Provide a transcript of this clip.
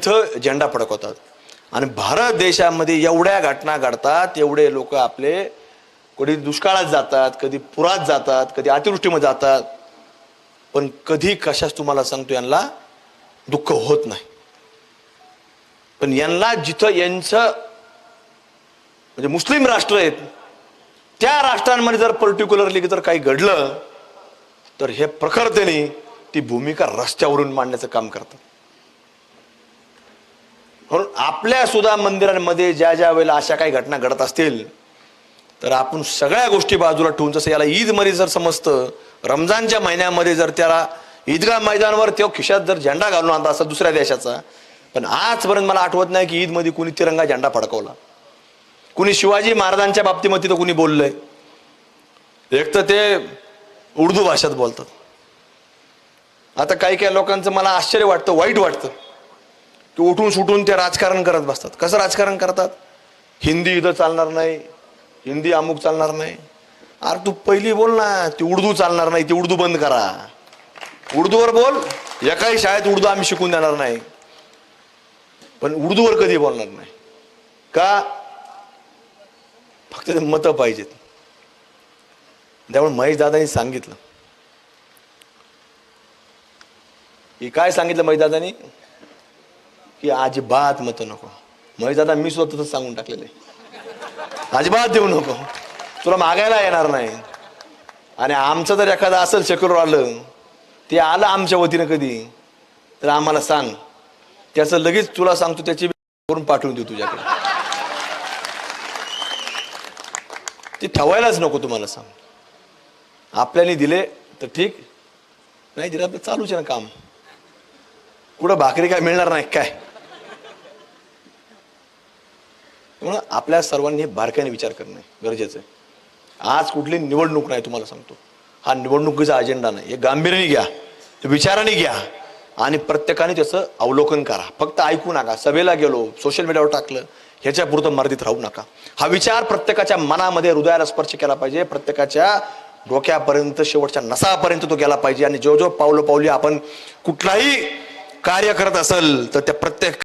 तिथं झेंडा फडकवतात. आणि भारत देशामध्ये एवढ्या घटना घडतात, एवढे लोक आपले कधी दुष्काळात जातात, कधी पुरात जातात, कधी अतिवृष्टीमध्ये जातात, पण कधी कशाच तुम्हाला सांगतो यांना दुःख होत नाही. पण यांना जिथं यांचं म्हणजे मुस्लिम राष्ट्र आहेत त्या राष्ट्रांमध्ये जर पर्टिक्युलरली जर काही घडलं तर हे प्रखरतेने ती भूमिका रस्त्यावरून मांडण्याचं काम करतात. म्हणून आपल्या सुद्धा मंदिरांमध्ये ज्या ज्या वेळेला अशा काही घटना घडत असतील तर आपण सगळ्या गोष्टी बाजूला ठेवून, जसं याला ईद मध्ये जर समजतं, रमजानच्या महिन्यामध्ये जर त्याला ईदगाह मैदानावर तो खिशात जर झेंडा घालून आणता असं दुसऱ्या देशाचा, पण आजपर्यंत मला आठवत नाही की ईद मध्ये कुणी तिरंगा झेंडा फडकवला. कुणी शिवाजी महाराजांच्या बाबतीमध्ये तर कुणी बोललंय. एक तर ते उर्दू भाषेत बोलतात. आता काही काही लोकांचं मला आश्चर्य वाटतं, वाईट वाटतं की उठून सुटून ते राजकारण करत बसतात. कसं राजकारण करतात? हिंदी इथं चालणार नाही, हिंदी अमुक चालणार नाही. अरे तू पहिली बोल ना, ती उर्दू चालणार नाही, ती उर्दू बंद करा. उर्दूवर बोल. एकाही शाळेत उर्दू आम्ही शिकून देणार नाही, पण उर्दूवर कधी बोलणार नाही. का? फक्त मतं पाहिजेत. त्यामुळे महेश दादांनी सांगितलं की काय सांगितलं महेश दादांनी की अजिबात मतं नको. महेश दादा मी सुद्धा तसंच सांगून टाकलेलं आहे, अजिबात देऊ नको, तुला मागायला येणार नाही. आणि आमचं जर एखादं असेल सेक्युलर आलं, ते आलं आमच्या वतीनं कधी तर आम्हाला सांग, त्याचं लगेच तुला सांगतो त्याची करून पाठवून देऊ तुझ्याकडे. ते ठेवायलाच नको. तुम्हाला सांग, आपल्याने दिले तर ठीक, नाही दिलं तर चालूच आहे ना काम. कुठं भाकरी काय मिळणार नाही काय? म्हणून आपल्या सर्वांनी बारकाईने विचार करणं गरजेचं आहे. आज कुठली निवडणूक नाही, तुम्हाला सांगतो, हा निवडणुकीचा अजेंडा नाही. हे गांभीर्याने घ्या, विचाराने घ्या आणि प्रत्येकाने त्याचं अवलोकन करा. फक्त ऐकू नका. सभेला गेलो, सोशल मीडियावर टाकलं, ह्याच्या पुरतं मर्यादित राहू नका. हा विचार प्रत्येकाच्या मनामध्ये, हृदयाला स्पर्श केला पाहिजे, प्रत्येकाच्या डोक्यापर्यंत, शेवटच्या नसापर्यंत तो गेला पाहिजे. आणि जो जो पावलं पावली आपण कुठलाही कार्य करत असेल तर त्या प्रत्येक